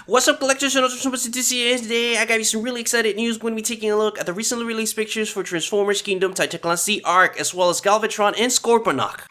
What's up, collectors and others? Today I got you some really excited news. We're going to be taking a look at the recently released pictures for Transformers Kingdom, Titan Class C Ark, as well as Galvatron and Scorponok.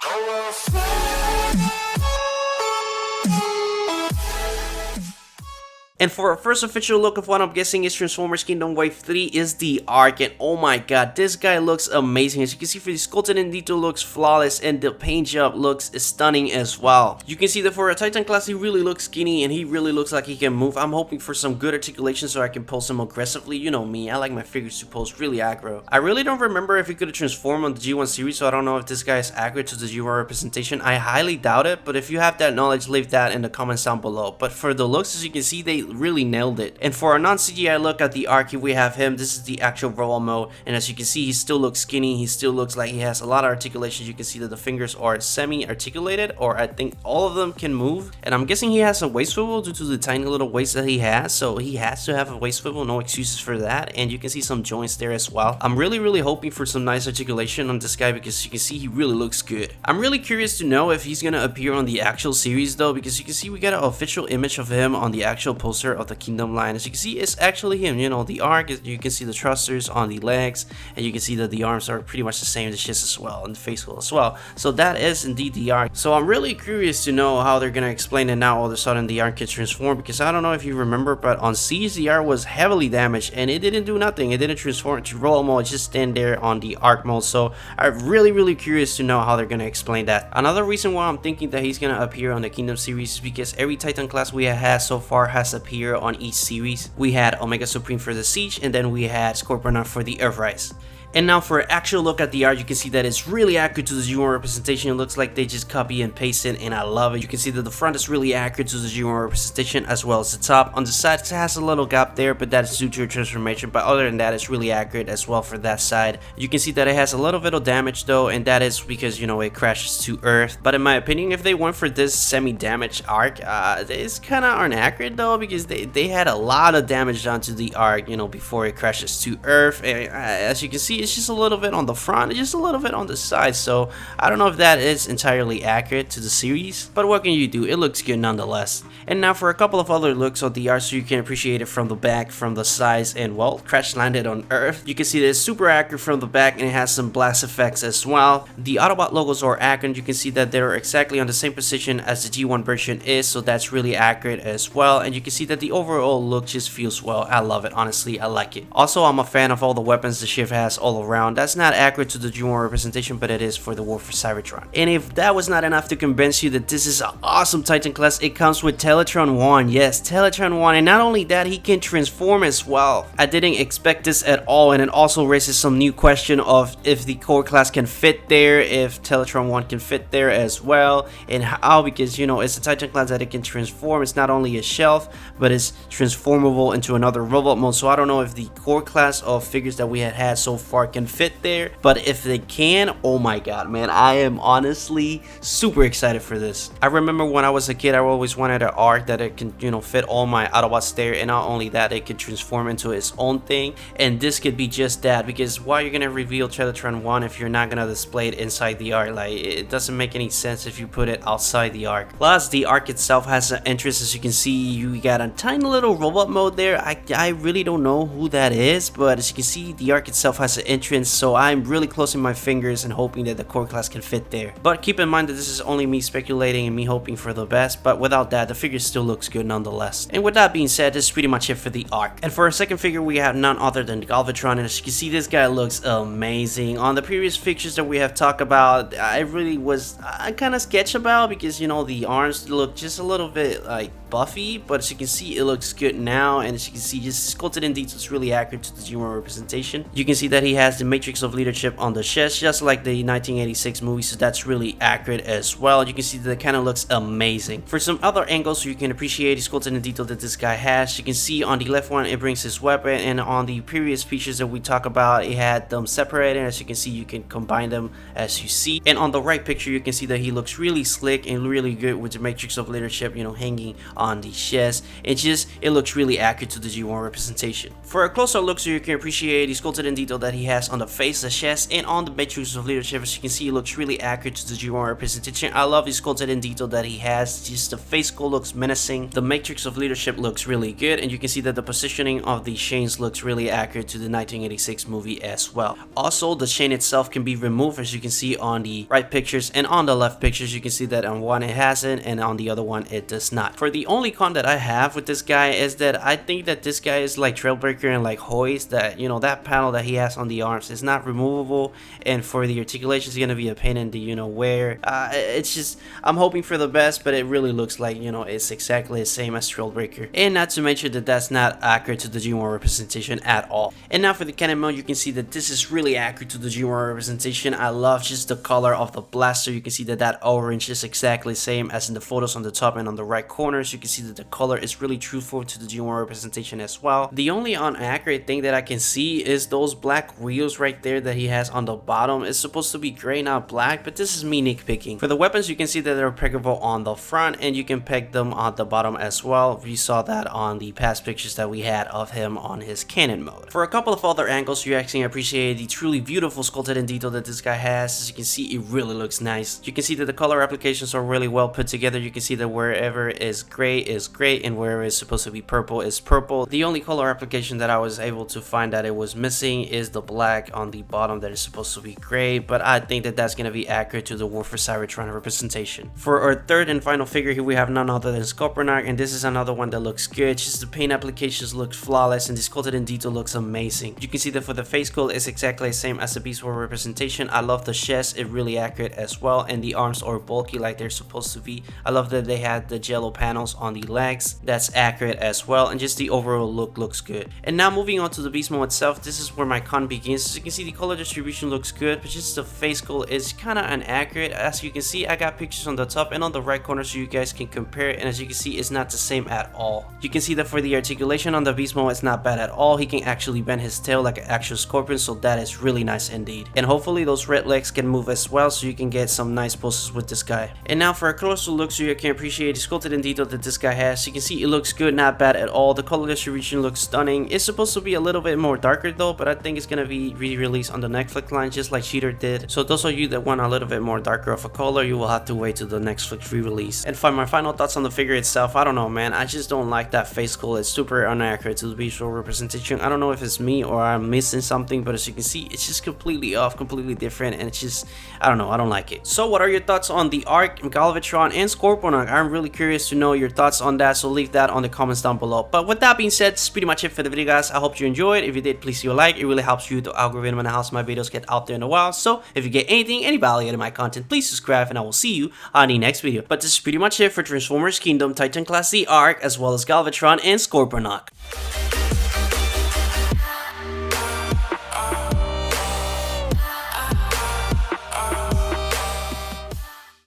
And for our first official look of what I'm guessing is Transformers Kingdom Wave 3 is the Ark, and oh my god, this guy looks amazing. As you can see, for the sculpted in detail looks flawless, and the paint job looks stunning as well. You can see that for a Titan class, he really looks skinny and he really looks like he can move. I'm hoping for some good articulation so I can pose him aggressively. You know me, I like my figures to pose really aggro. I really don't remember if he could have transformed on the G1 series, so I don't know if this guy is accurate to the G1 representation. I highly doubt it, but if you have that knowledge, leave that in the comments down below. But for the looks, as you can see, they really nailed it. And for a non-CGI look at the Ark, we have him. This is the actual robot mode, and as you can see, he still looks skinny. He still looks like he has a lot of articulation. You can see that the fingers are semi-articulated, or I think all of them can move. And I'm guessing he has a waist swivel due to the tiny little waist that he has, so he has to have a waist swivel. No excuses for that. And you can see some joints there as well. I'm really hoping for some nice articulation on this guy, because you can see he really looks good. I'm really curious to know if he's gonna appear on the actual series though, because you can see we got an official image of him on the actual poster of the Kingdom line. As you can see, it's actually him. You know, the Ark, you can see the thrusters on the legs, and you can see that the arms are pretty much the same, the chest as well, and the face as well. So that is indeed the Ark. So I'm really curious to know how they're gonna explain it now all of a sudden the Ark gets transformed, because I don't know if you remember, but on Siege the Ark was heavily damaged and it didn't do nothing. It didn't transform to roll mode, just stand there on the Ark mode. So I'm really curious to know how they're gonna explain that. Another reason why I'm thinking that he's gonna appear on the Kingdom series is because every Titan class we have had so far has appeared on each series. We had Omega Supreme for the Siege, and then we had Scorponok for the Earthrise. And now for an actual look at the art, you can see that it's really accurate to the G1 representation. It looks like they just copy and paste it, and I love it. You can see that the front is really accurate to the G1 representation, as well as the top. On the sides, it has a little gap there, but that is due to a transformation. But other than that, it's really accurate as well for that side. You can see that it has a little bit of damage though, and that is because, you know, it crashes to Earth. But in my opinion, if they went for this semi-damaged Ark, it's kind of inaccurate though, because they had a lot of damage done to the Ark, you know, before it crashes to Earth. And as you can see, it's just a little bit on the front, just a little bit on the side, so I don't know if that is entirely accurate to the series, but what can you do? It looks good nonetheless. And now for a couple of other looks of the art, so you can appreciate it from the back, from the sides, and well, crash landed on Earth. You can see that it's super accurate from the back, and it has some blast effects as well. The Autobot logos are accurate. You can see that they're exactly on the same position as the G1 version is, so that's really accurate as well. And you can see that the overall look just feels well. I love it, honestly, I like it. Also, I'm a fan of all the weapons the ship has all around. That's not accurate to the G1 representation, but it is for the War for Cybertron. And if that was not enough to convince you that this is an awesome Titan class, it comes with Teletron 1. Yes, Teletron 1, and not only that, he can transform as well. I didn't expect this at all, and it also raises some new question of if the core class can fit there, if Teletron 1 can fit there as well, and how, because, you know, it's a Titan class that it can transform. It's not only a shelf, but it's transformable into another robot mode. So I don't know if the core class of figures that we had so far can fit there, but if they can, oh my god, man, I am honestly super excited for this. I remember when I was a kid, I always wanted an Ark that it can, you know, fit all my Autobots there, and not only that, it could transform into its own thing, and this could be just that, because why are you gonna reveal Teletron 1 if you're not gonna display it inside the Ark? Like, it doesn't make any sense if you put it outside the Ark. Plus, the Ark itself has an entrance. As you can see, you got a tiny little robot mode there. I really don't know who that is, but as you can see, the Ark itself has an entrance, so I'm really closing my fingers and hoping that the core class can fit there. But keep in mind that this is only me speculating and me hoping for the best, but without that, the figure still looks good nonetheless. And with that being said, this is pretty much it for the Ark. And for our second figure, we have none other than Galvatron, and as you can see, this guy looks amazing. On the previous pictures that we have talked about, I really was kind of sketched about, because, you know, the arms look just a little bit like buffy, but as you can see, it looks good now. And as you can see, just sculpted in detail, it's really accurate to the G1 representation. You can see that he has the matrix of leadership on the chest, just like the 1986 movie, so that's really accurate as well. You can see that it kind of looks amazing. For some other angles, so you can appreciate the sculpted in detail that this guy has, you can see on the left one, it brings his weapon, and on the previous features that we talk about, it had them separated. As you can see, you can combine them as you see. And on the right picture, you can see that he looks really slick and really good with the matrix of leadership, you know, hanging on the chest. It looks really accurate to the G1 representation. For a closer look, so you can appreciate the sculpted in detail that he has on the face, the chest, and on the matrix of leadership. As you can see, it looks really accurate to the G1 representation. I love the sculpted in detail that he has. Just the face sculpt looks menacing. The matrix of leadership looks really good, and you can see that the positioning of the chains looks really accurate to the 1986 movie as well. Also, the chain itself can be removed, as you can see on the right pictures, and on the left pictures you can see that on one it hasn't, and on the other one it does not. For the only con that I have with this guy is that I think that this guy is like Trailbreaker and like Hoist, that you know, that panel that he has on the arms is not removable, and for the articulation is gonna be a pain in the you know where. It's just, I'm hoping for the best, but it really looks like, you know, it's exactly the same as Trailbreaker, and not to mention that that's not accurate to the G1 representation at all. And now for the cannon mode, you can see that this is really accurate to the G1 representation. I love just the color of the blaster. You can see that that orange is exactly the same as in the photos on the top and on the right corners. You can see that the color is really truthful to the G1 representation as well. The only inaccurate thing that I can see is those black wheels right there that he has on the bottom. It's supposed to be gray, not black, but this is me nitpicking. For the weapons, you can see that they're peggable on the front, and you can peg them on the bottom as well. We saw that on the past pictures that we had of him on his cannon mode. For a couple of other angles, you actually appreciate the truly beautiful sculpted in detail that this guy has. As you can see, it really looks nice. You can see that the color applications are really well put together. You can see that wherever is gray, and wherever is supposed to be purple is purple. The only color application that I was able to find that it was missing is the black on the bottom that is supposed to be gray, but I think that that's going to be accurate to the War for Cybertron representation. For our third and final figure, here we have none other than Scorponok, and this is another one that looks good. Just the paint applications look flawless, and the sculpted in detail looks amazing. You can see that for the face sculpt is exactly the same as the Beast War representation. I love the chest, it's really accurate as well, and the arms are bulky like they're supposed to be. I love that they had the jello panels on the legs. That's accurate as well, and just the overall look looks good. And now moving on to the beast mode itself, this is where my con begins. As you can see, the color distribution looks good, but just the face sculpt is kind of inaccurate. As you can see, I got pictures on the top and on the right corner so you guys can compare it, and as you can see, it's not the same at all. You can see that for the articulation on the beast mode, it's not bad at all. He can actually bend his tail like an actual scorpion, so that is really nice indeed. And hopefully those red legs can move as well, so you can get some nice poses with this guy. And now for a closer look, so you can appreciate the sculpted in detail that this guy has. You can see it looks good, not bad at all. The color distribution looks stunning. It's supposed to be a little bit more darker though, but I think it's gonna be re-released on the Netflix line just like Cheater did. So those of you that want a little bit more darker of a color, you will have to wait till the Netflix re-release. And for my final thoughts on the figure itself, I don't know, man. I just don't like that face sculpt. It's super inaccurate to the visual representation. I don't know if it's me or I'm missing something, but as you can see, it's just completely off, completely different, and it's just, I don't know, I don't like it. So what are your thoughts on the Ark, Galvatron, and Scorponok? I'm really curious to know your thoughts on that, so leave that on the comments down below. But with that being said, that's pretty much it for the video, guys. I hope you enjoyed. If you did, please leave a like. It really helps you, the algorithm, and helps my videos get out there in the wild. So if you get any value out of my content, please subscribe, and I will see you on the next video. But this is pretty much it for Transformers Kingdom Titan Class C Ark, as well as Galvatron and Scorponok.